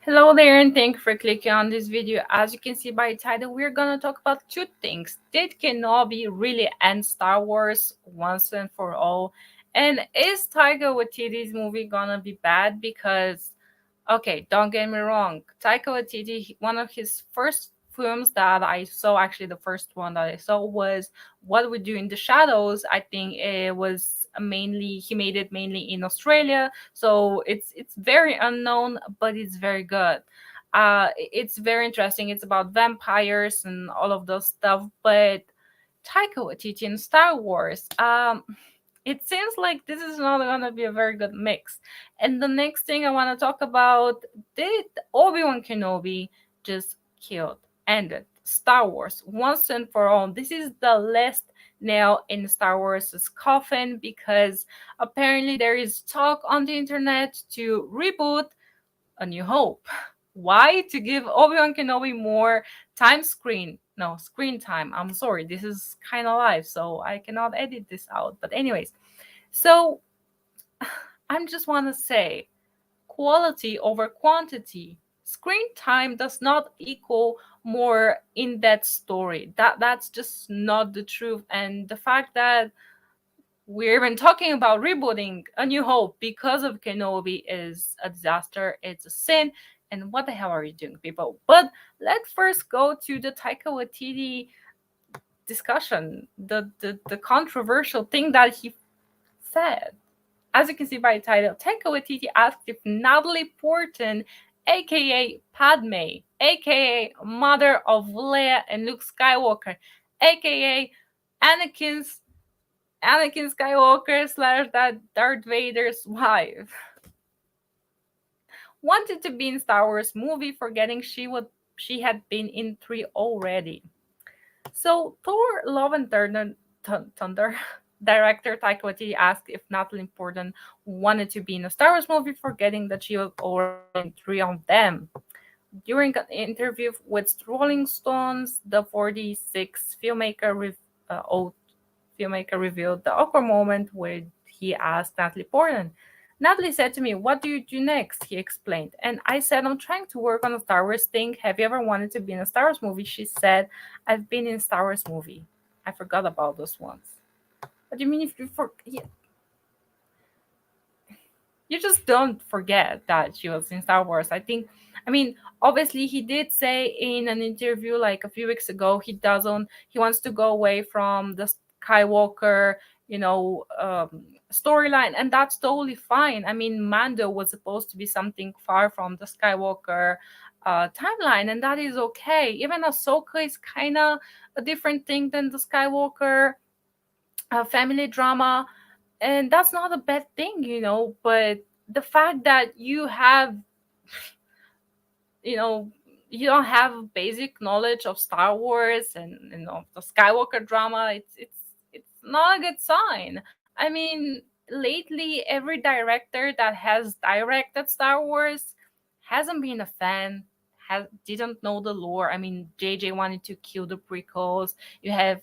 Hello there, and thank you for clicking on this video. As you can see by the title, we're gonna talk about two things. Did Kenobi really end Star Wars once and for all? And is Taika Waititi's movie gonna be bad? Because, okay, don't get me wrong, Taika Waititi, one of his first films that I saw, actually the first one that I saw was What We Do in the Shadows. I think it was mainly, he made it mainly in Australia, so it's very unknown, but it's very good. It's very interesting. It's about vampires and all of those stuff. But Taika Waititi in Star Wars, it seems like this is not gonna be a very good mix. And the next thing I want to talk about: did Obi-Wan Kenobi just killed, ended Star Wars once and for all? This is the last nail in Star Wars' coffin, because apparently there is talk on the internet to reboot A New Hope. Why? To give Obi-Wan Kenobi more screen time. I'm sorry, this is kind of live, so I cannot edit this out. But anyways, so I just want to say, quality over quantity. Screen time does not equal more in that story. That's just not the truth. And the fact that we're even talking about rebooting A New Hope because of Kenobi is a disaster. It's a sin. And what the hell are you doing, people? But let's first go to the Taika Waititi discussion, the controversial thing that he said. As you can see by the title, Taika Waititi asked if Natalie Portman, aka Padme, aka mother of Leia and Luke Skywalker, aka Anakin's Anakin Skywalker slash that Darth Vader's wife, wanted to be in Star Wars movie, forgetting she had been in 3 already. So Thor: Love and Thunder director Taika Waititi asked if Natalie Portman wanted to be in a Star Wars movie, forgetting that she was already in 3 of them. During an interview with Rolling Stones, the 46 filmmaker revealed the awkward moment where he asked Natalie Portman. Natalie said to me, "What do you do next?" He explained. And I said, "I'm trying to work on a Star Wars thing. Have you ever wanted to be in a Star Wars movie?" She said, "I've been in a Star Wars movie. I forgot about those ones." What do you mean if you you just don't forget that she was in Star Wars? I mean, obviously he did say in an interview like a few weeks ago he wants to go away from the Skywalker, storyline, and that's totally fine. I mean, Mando was supposed to be something far from the Skywalker timeline, and that is okay. Even Ahsoka is kind of a different thing than the Skywalker family drama, and that's not a bad thing, but the fact that you know you don't have basic knowledge of Star Wars and the Skywalker drama, it's not a good sign. I mean, lately every director that has directed Star Wars hasn't been a fan, didn't know the lore. I mean, JJ wanted to kill the prequels. You have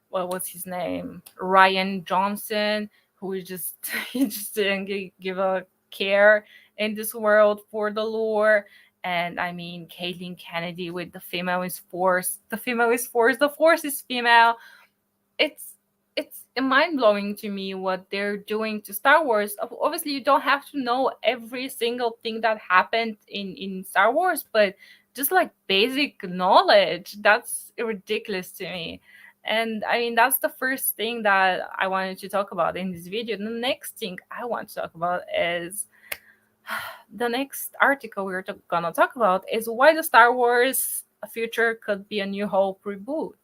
what was his name, Ryan Johnson, who is just he just didn't give a care in this world for the lore. And I mean, Caitlin Kennedy with the female is force. The female is force. The force is female. It's mind blowing to me what they're doing to Star Wars. Obviously, you don't have to know every single thing that happened in Star Wars, but just like basic knowledge, that's ridiculous to me. And I mean, that's the first thing that I wanted to talk about in this video. The next thing I want to talk about is the next article gonna talk about is why the Star Wars future could be a New Hope reboot.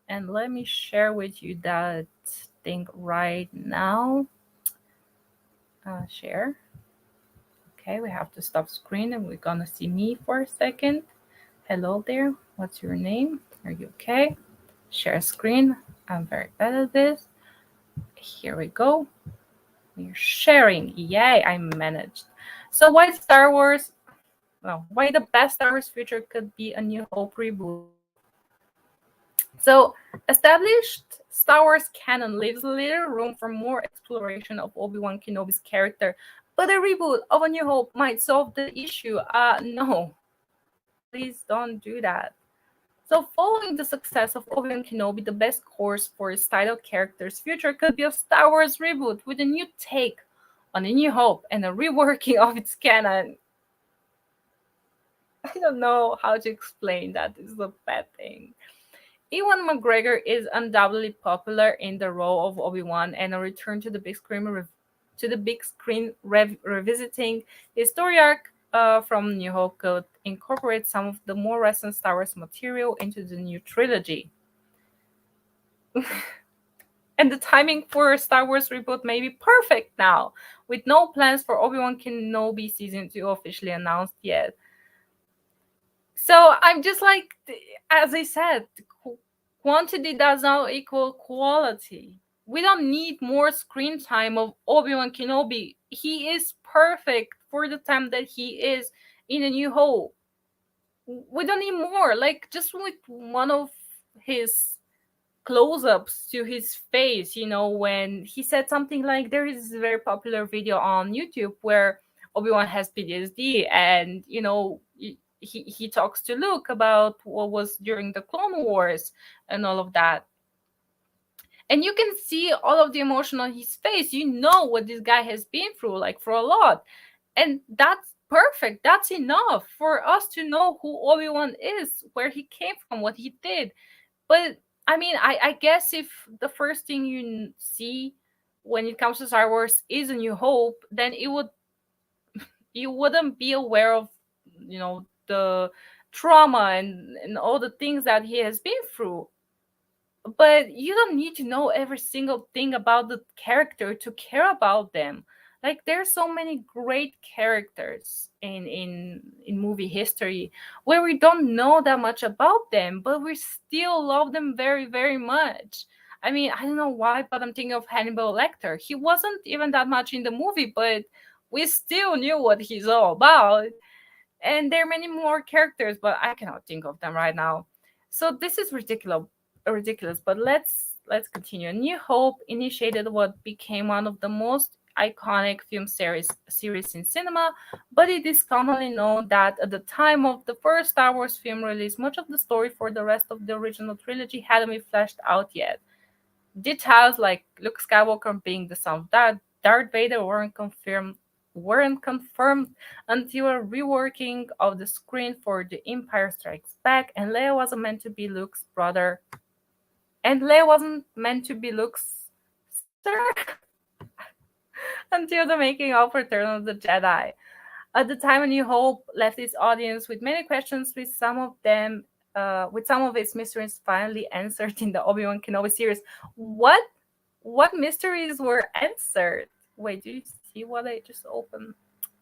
And let me share with you that thing right now. Share. Okay, we have to stop screen and we're gonna see me for a second. Hello there. What's your name? Are you okay? Share screen. I'm very bad at this. Here we go. We're sharing. Yay, I managed. So why Star Wars? Well, why the best Star Wars future could be a New Hope reboot? So, established Star Wars canon leaves little room for more exploration of Obi-Wan Kenobi's character But a reboot of A New Hope might solve the issue. No, please don't do that. So, following the success of Obi-Wan Kenobi, the best course for its title character's future could be a Star Wars reboot with a new take on A New Hope and a reworking of its canon. I don't know how to explain that. This is a bad thing. Ewan McGregor is undoubtedly popular in the role of Obi-Wan, and a return to the big screen revisiting his story arc from New Hope could incorporate some of the more recent Star Wars material into the new trilogy. And the timing for a Star Wars reboot may be perfect now, with no plans for Obi-Wan Kenobi season 2 officially announced yet. So I'm just like, as I said, quantity does not equal quality. We don't need more screen time of Obi-Wan Kenobi. He is perfect for the time that he is in A New Hope. We don't need more. Like, just with one of his close-ups to his face, when he said something like, there is a very popular video on YouTube where Obi-Wan has PTSD, and he talks to Luke about what was during the Clone Wars and all of that, and you can see all of the emotion on his face. You know what this guy has been through, like, for a lot, and that's perfect. That's enough for us to know who Obi-Wan is, where he came from, what he did. But I mean, I guess if the first thing you see when it comes to Star Wars is A New Hope, then you wouldn't be aware of, the trauma and all the things that he has been through. But you don't need to know every single thing about the character to care about them. Like, there's so many great characters in movie history where we don't know that much about them, but we still love them very, very much. I mean, I don't know why, but I'm thinking of Hannibal Lecter. He wasn't even that much in the movie, but we still knew what he's all about. And there are many more characters, but I cannot think of them right now. So this is ridiculous. But let's continue. New Hope initiated what became one of the most iconic film series in cinema, but it is commonly known that at the time of the first Star Wars film release, much of the story for the rest of the original trilogy hadn't been fleshed out yet. Details like Luke Skywalker being the son of Darth Vader weren't confirmed until a reworking of the screen for The Empire Strikes Back, and Leia wasn't meant to be Luke's brother. And Leia wasn't meant to be Luke's sister until the making of Return of the Jedi. At the time, A New Hope left its audience with many questions, with some of its mysteries finally answered in the Obi-Wan Kenobi series. What? What mysteries were answered? Wait, do you see what I just opened?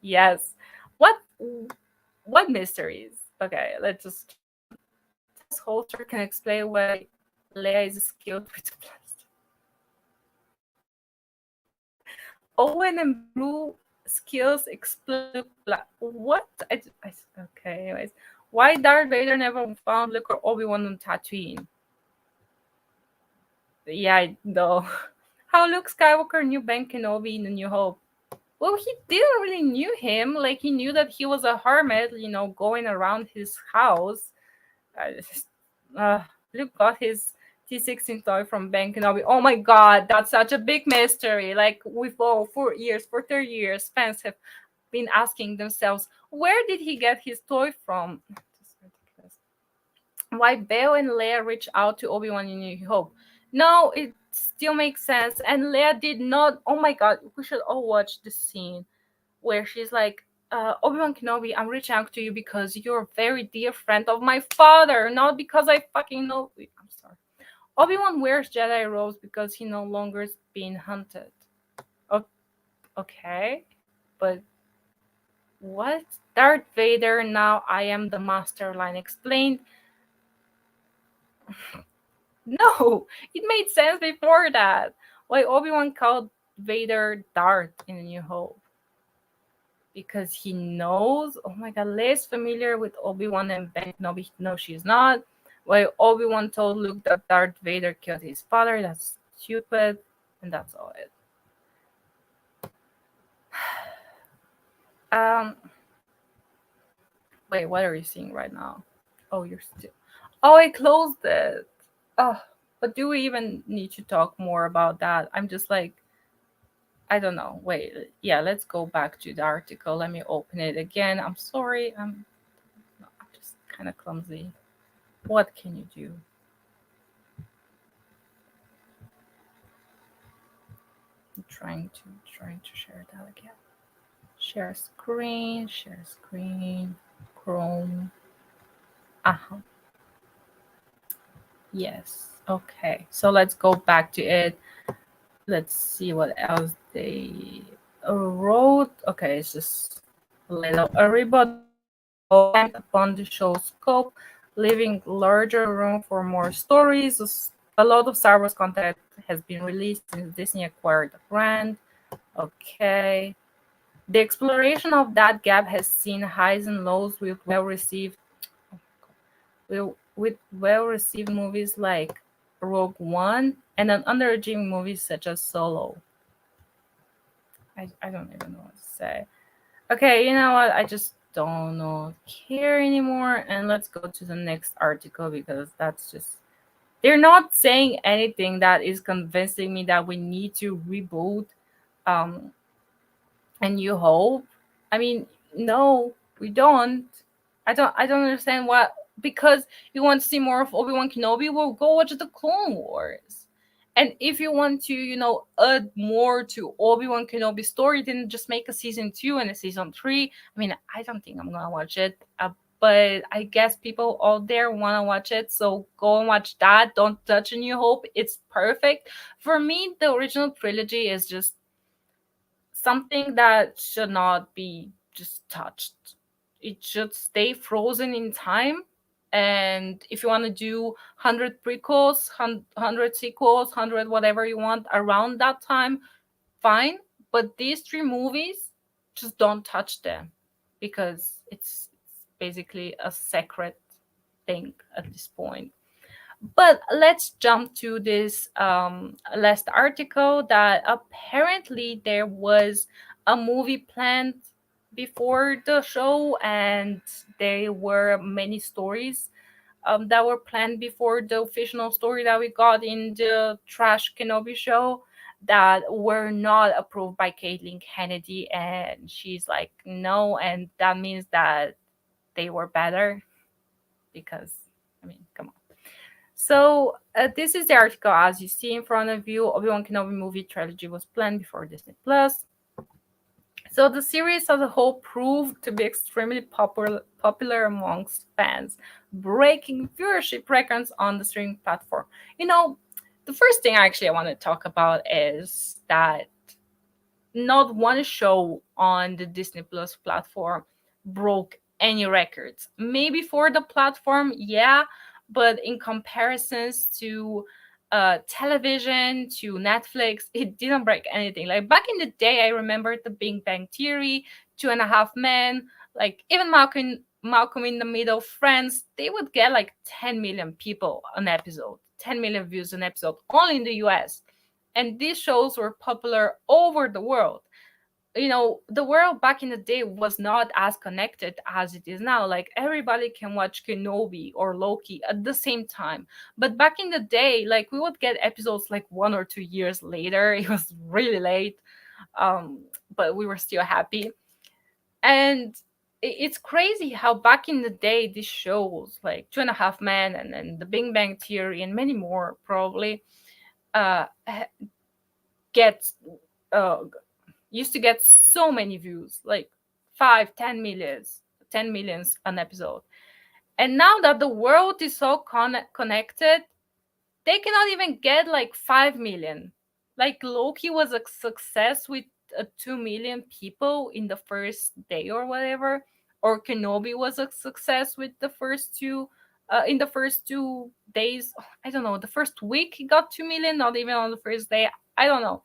Yes. What? What mysteries? Okay, let's just. Tess Holter can explain why Leia is skilled with blast. Owen and Blue skills explode. What? Okay, anyways. Why Darth Vader never found Luke or Obi-Wan on Tatooine? Yeah, I know. How Luke Skywalker knew Ben Kenobi in A New Hope. Well, he didn't really knew him. Like, he knew that he was a hermit, going around his house. Uh, Luke got his T16 toy from Ben Kenobi. Oh my god, that's such a big mystery. Like, we've all, for 30 years, fans have been asking themselves, where did he get his toy from? Why Belle and Leia reached out to Obi-Wan in New Hope. No, it still makes sense. And Leia did not. Oh my god, we should all watch the scene where she's like, Obi-Wan Kenobi, I'm reaching out to you because you're a very dear friend of my father, not because I fucking know. I'm sorry. Obi-Wan wears Jedi robes because he no longer is being hunted. Okay, but what? Darth Vader, now I am the master line explained. No, it made sense before that. Why Obi-Wan called Vader Darth in A New Hope? Because he knows. Oh my god, Leia's familiar with Obi-Wan and Ben Kenobi. No, she's not. Why Obi-Wan told Luke that Darth Vader killed his father? That's stupid. And that's all it. Um, wait, what are you seeing right now? Oh, you're still. Oh, I closed it. Oh, but do we even need to talk more about that? I'm just like, I don't know. Wait, yeah, let's go back to the article. Let me open it again. I'm sorry. I'm just kind of clumsy. What can you do? I'm trying to share that again. Share screen, share screen, Chrome. Uh-huh. Yes. Okay. So let's go back to it. Let's see what else they wrote. Okay, it's just a little. A reboot will expand upon the show's scope, leaving larger room for more stories. A lot of Star Wars content has been released since Disney acquired the brand. Okay. The exploration of that gap has seen highs and lows with well-received movies like Rogue One and an underachieving movies such as Solo. I don't even know what to say. Okay, you know what? I just don't know care anymore. And let's go to the next article because that's just they're not saying anything that is convincing me that we need to reboot um and New Hope. I mean, no, we don't. I don't understand what because you want to see more of Obi-Wan Kenobi, well go watch the Clone Wars. And if you want to, add more to Obi-Wan Kenobi story, then just make a season 2 and a season 3. I mean, I don't think I'm gonna watch it. But I guess people out there want to watch it, so go and watch that. Don't touch A New Hope. It's perfect. For me, the original trilogy is just something that should not be just touched. It should stay frozen in time. And if you want to do 100 prequels, 100 sequels, 100 whatever you want around that time, fine. But these three movies, just don't touch them because it's basically a sacred thing at this point. But let's jump to this last article that apparently there was a movie planned before the show, and there were many stories that were planned before the official story that we got in the Trash Kenobi show that were not approved by Caitlin Kennedy, and she's like, no, and that means that they were better because, I mean, come on. So this is the article as you see in front of you. Obi-Wan Kenobi movie trilogy was planned before Disney Plus. So the series as a whole proved to be extremely popular amongst fans, breaking viewership records on the streaming platform. You know, the first thing actually I want to talk about is that not one show on the Disney Plus platform broke any records. Maybe for the platform, yeah, but in comparisons to television, to Netflix, it didn't break anything. Like back in the day, I remember the Big Bang Theory, Two and a Half Men, like even Malcolm in the Middle, Friends, they would get like 10 million people an episode, 10 million views an episode, only in the US. And these shows were popular over the world. The world back in the day was not as connected as it is now. Like everybody can watch Kenobi or Loki at the same time. But back in the day, like we would get episodes like 1 or 2 years later. It was really late. Um, but we were still happy. And it's crazy how back in the day these shows like Two and a Half Men and the Big Bang Theory and many more probably uh get uh used to get so many views, like 5, 10 millions, 10 millions an episode. And now that the world is so connected, they cannot even get like 5 million. Like Loki was a success with 2 million people in the first day or whatever, or Kenobi was a success with the first two. In the first 2 days, I don't know, the first week he got 2 million, not even on the first day. I don't know,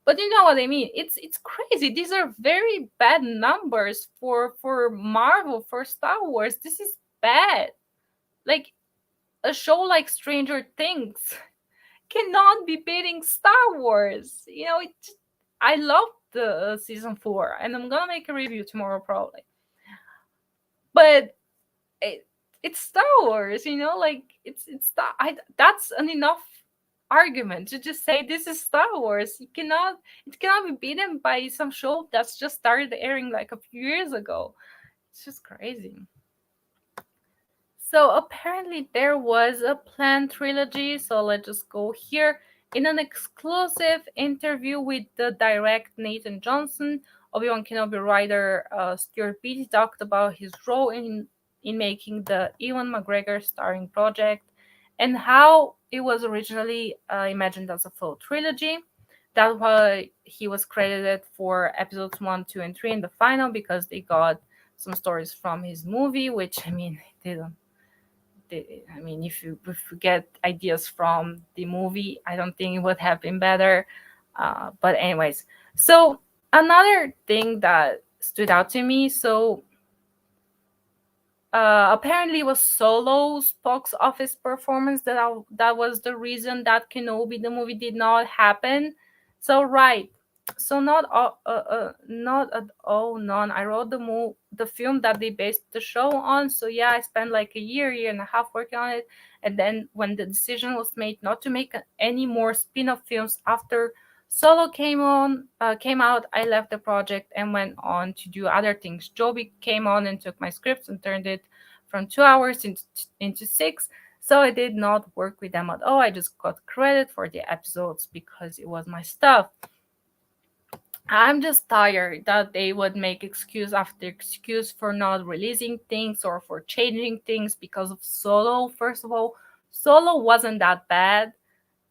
but you know what I mean. It's crazy. These are very bad numbers for Marvel, for Star Wars. This is bad. Like a show like Stranger Things cannot be beating Star Wars. I love the season 4, and I'm gonna make a review tomorrow probably. But it, it's Star Wars, like that's an enough argument to just say this is Star Wars. It cannot be beaten by some show that's just started airing like a few years ago. It's just crazy. So apparently there was a planned trilogy. So let's just go here. In an exclusive interview with the direct Nathan Johnson, Obi-Wan Kenobi writer Stuart Beattie talked about his role in making the Ewan McGregor starring project and how it was originally imagined as a full trilogy. That's why he was credited for episodes 1, 2, and 3 in the final because they got some stories from his movie, which I mean, they don't I mean, if you get ideas from the movie, I don't think it would have been better. But anyways, so another thing that stood out to me. So apparently, it was Solo's box office performance that was the reason that Kenobi the movie did not happen. So right, so not at all none. I wrote the film that they based the show on. So yeah, I spent like a year and a half working on it, and then when the decision was made not to make any more spin-off films after Solo came out, I left the project and went on to do other things. Joby came on and took my scripts and turned it from 2 hours into six. So I did not work with them at all. I just got credit for the episodes because it was my stuff. I'm just tired that they would make excuse after excuse for not releasing things or for changing things because of Solo. First of all, Solo wasn't that bad.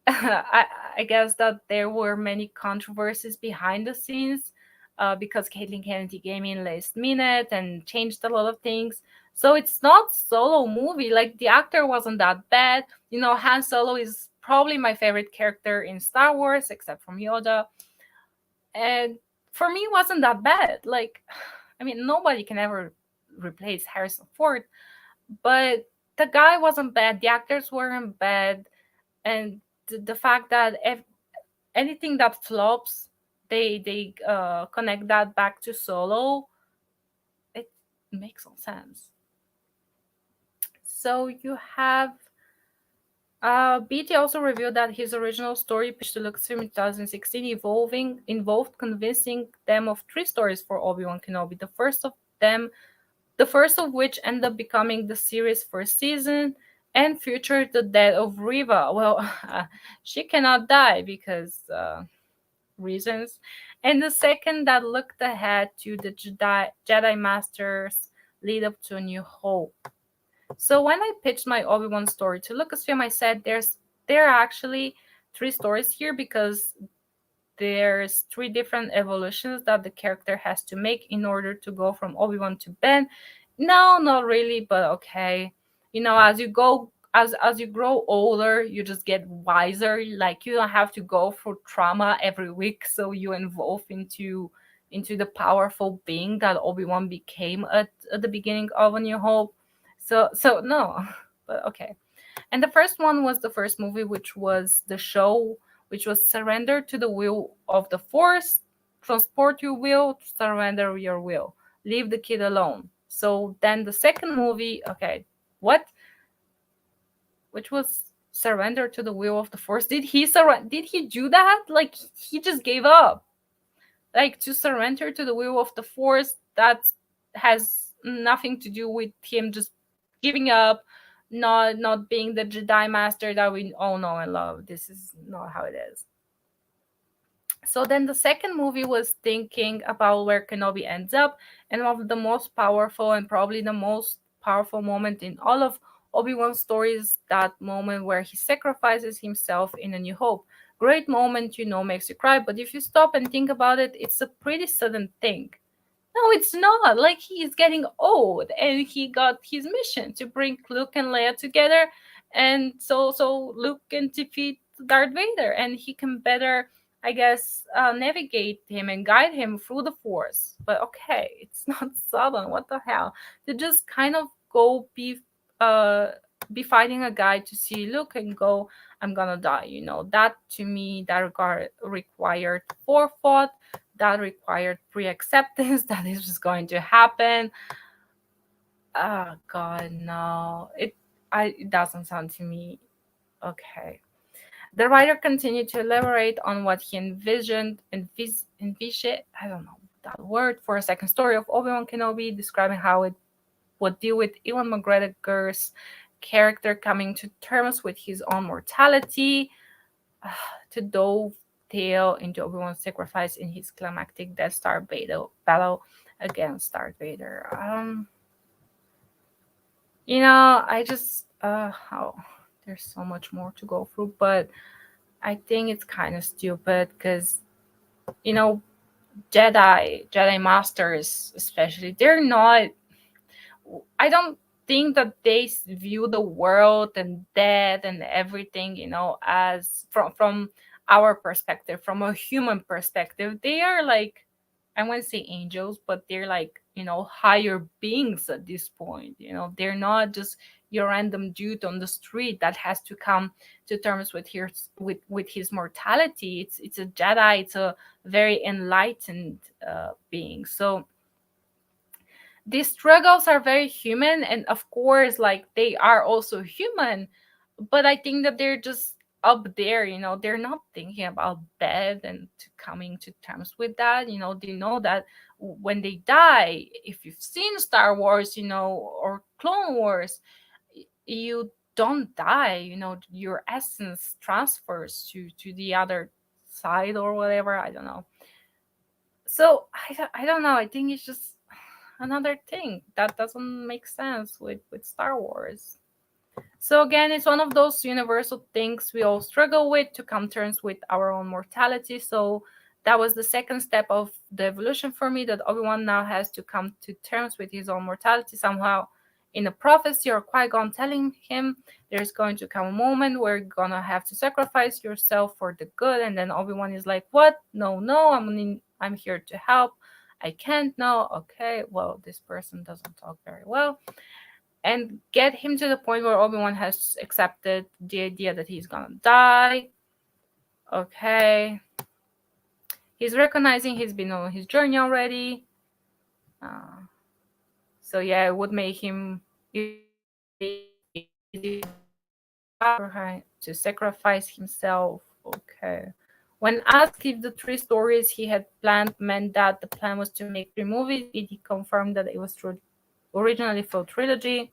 I, I guess that there were many controversies behind the scenes because Caitlin Kennedy came in last minute and changed a lot of things. So it's not Solo movie. Like the actor wasn't that bad. Han Solo is probably my favorite character in Star Wars, except from Yoda. And for me, it wasn't that bad. Like, I mean, nobody can ever replace Harrison Ford, but the guy wasn't bad. The actors weren't bad, and the fact that if anything that flops, they connect that back to Solo. It makes some sense. So you have BT also revealed that his original story pitch to Lucasfilm in 2016 involved convincing them of three stories for Obi-Wan Kenobi. The first of which ended up becoming the series' first season and featured the death of Reva. Well, she cannot die because reasons. And the second that looked ahead to the Jedi Masters lead up to A New Hope. So when I pitched my Obi-Wan story to Lucasfilm, I said there are actually three stories here because there's three different evolutions that the character has to make in order to go from Obi-Wan to Ben. No, not really, but okay. As you go as you grow older, you just get wiser. Like you don't have to go through trauma every week, so you evolve into the powerful being that Obi-Wan became at the beginning of A New Hope. So no, but okay. And the first one was the first movie, which was the show, which was surrender to the will of the Force, transport your will, surrender your will, leave the kid alone. So then the second movie, okay, what? Which was surrender to the will of the Force. Did he do that? Like he just gave up. Like to surrender to the will of the Force, that has nothing to do with him just giving up, not being the Jedi Master that we all know and love. This is not how it is. So then the second movie was thinking about where Kenobi ends up, and one of the most powerful and probably the most powerful moment in all of Obi-Wan's story is that moment where he sacrifices himself in A New Hope. Great moment, makes you cry, but if you stop and think about it, it's a pretty sudden thing. No, it's not. Like he's getting old, and he got his mission to bring Luke and Leia together, and so Luke can defeat Darth Vader, and he can better, I guess, navigate him and guide him through the Force. But okay, it's not sudden. What the hell? To just kind of go be fighting a guy to see Luke and go, I'm gonna die. That to me that required forethought that required pre-acceptance that this was going to happen. Oh God, no. It doesn't sound to me okay. The writer continued to elaborate on what he envisioned, I don't know that word, for a second story of Obi-Wan Kenobi, describing how it would deal with Ewan McGregor's character coming to terms with his own mortality, to dovetail into Obi-Wan's sacrifice in his climactic Death Star battle against Darth Vader. I just how there's so much more to go through, but I think it's kind of stupid because you know Jedi masters especially, they're not, I don't think that they view the world and death and everything, as from our perspective, from a human perspective. They are like, I wouldn't say angels, but they're like, higher beings at this point. They're not just your random dude on the street that has to come to terms with his mortality. It's a Jedi. It's a very enlightened being. So these struggles are very human, and of course, like, they are also human, but I think that they're just up there. They're not thinking about death and coming to terms with that. They know that when they die, if you've seen Star Wars, or Clone Wars, you don't die. Your essence transfers to the other side or whatever, I don't know. So I don't know. I think it's just another thing that doesn't make sense with Star Wars. So again, it's one of those universal things we all struggle with, to come terms with our own mortality. So that was the second step of the evolution for me, that Obi-Wan now has to come to terms with his own mortality somehow, in a prophecy, or Qui-Gon telling him there's going to come a moment where you're gonna have to sacrifice yourself for the good. And then Obi-Wan is like, what? No, no, I'm here to help. I can't. No. Okay, well, this person doesn't talk very well. And get him to the point where Obi-Wan has accepted the idea that he's gonna die. Okay. He's recognizing he's been on his journey already. Uh, so yeah, it would make him, it would make it easy to sacrifice himself. Okay. When asked if the three stories he had planned meant that the plan was to make three movies, he confirmed that it was originally for trilogy.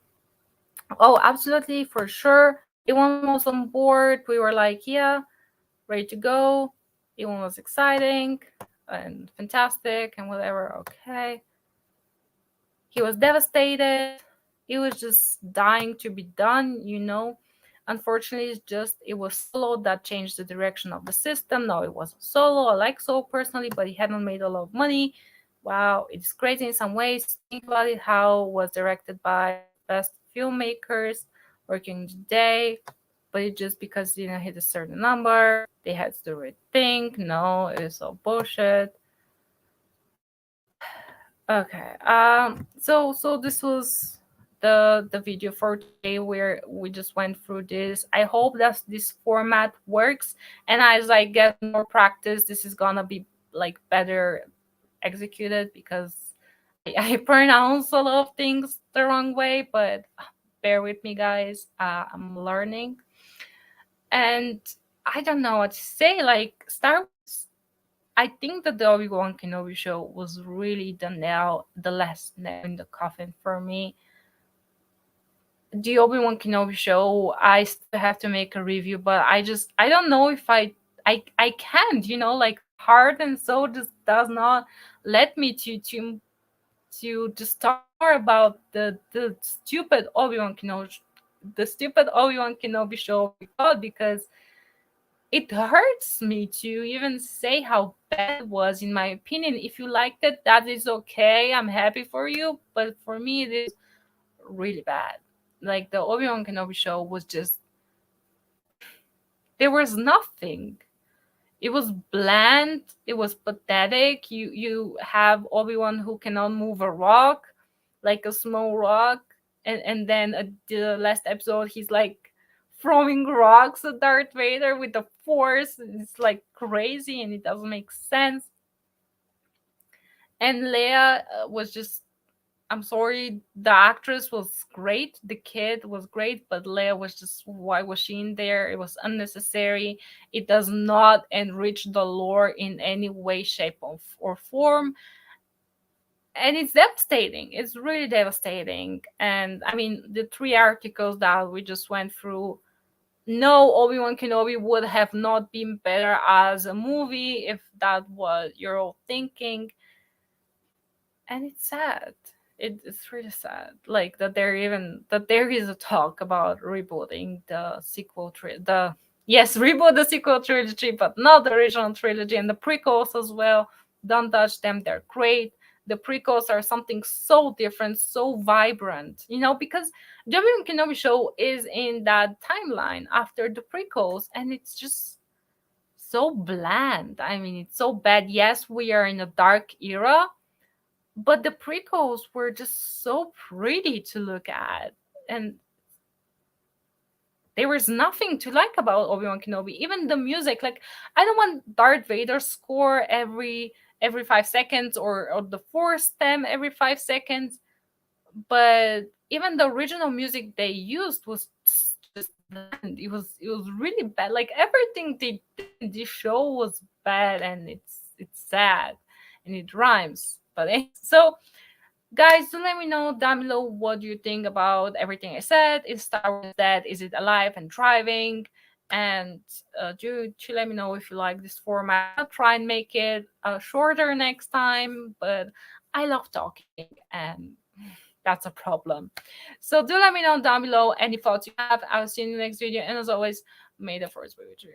Oh, absolutely, for sure. Everyone was on board. We were like, yeah, ready to go. Everyone was exciting and fantastic and whatever. Okay. He was devastated. He was just dying to be done. Unfortunately, it was Solo that changed the direction of the system. No, it wasn't Solo. I like Solo personally, but he hadn't made a lot of money. Wow, it's crazy in some ways. Think about it, how it was directed by the best filmmakers working today, but it just because it didn't hit a certain number, they had to rethink. No, it's all bullshit. Okay. So this was the video for today, where we just went through this. I hope that this format works, and as I get more practice, this is gonna be like better executed, because I pronounce a lot of things the wrong way, but bear with me, guys. I'm learning, and I don't know what to say. Like, Star Wars, I think that the Obi-Wan Kenobi show was really the last nail in the coffin for me. The Obi-Wan Kenobi show, I still have to make a review, but I don't know if I can't. Like, my heart and soul just does not let me to just talk more about the stupid Obi-Wan Kenobi, show. Oh my God, because it hurts me to even say how bad it was, in my opinion. If you liked it, that is okay. I'm happy for you. But for me, it is really bad. Like, the Obi-Wan Kenobi show was just, there was nothing. It was bland. It was pathetic. You have Obi-Wan who cannot move a rock, like a small rock. And then at the last episode, he's like throwing rocks at Darth Vader with the Force. It's like crazy, and it doesn't make sense. And Leia was just, I'm sorry, the actress was great, the kid was great, but Leia was just, why was she in there? It was unnecessary. It does not enrich the lore in any way, shape, or form. And it's devastating. It's really devastating. And I mean, the three articles that we just went through, no, Obi-Wan Kenobi would have not been better as a movie if that was you're all thinking. And it's sad. It's really sad, like that there is a talk about rebooting the the yes, reboot the sequel trilogy, but not the original trilogy, and the prequels as well. Don't touch them; they're great. The prequels are something so different, so vibrant, because Obi-Wan Kenobi show is in that timeline after the prequels, and it's just so bland. I mean, it's so bad. Yes, we are in a dark era, but the prequels were just so pretty to look at. And there was nothing to like about Obi-Wan Kenobi. Even the music, like, I don't want Darth Vader score every 5 seconds, or the Force stem every 5 seconds. But even the original music they used was just bland. It was really bad. Like, everything they did in this show was bad, and it's sad, and it rhymes. But so, guys, do let me know down below what you think about everything I said. Is Star Wars dead? Is it alive and thriving? And do let me know if you like this format. I'll try and make it shorter next time, but I love talking, and that's a problem. So do let me know down below any thoughts you have. I'll see you in the next video. And as always, may the force be with you.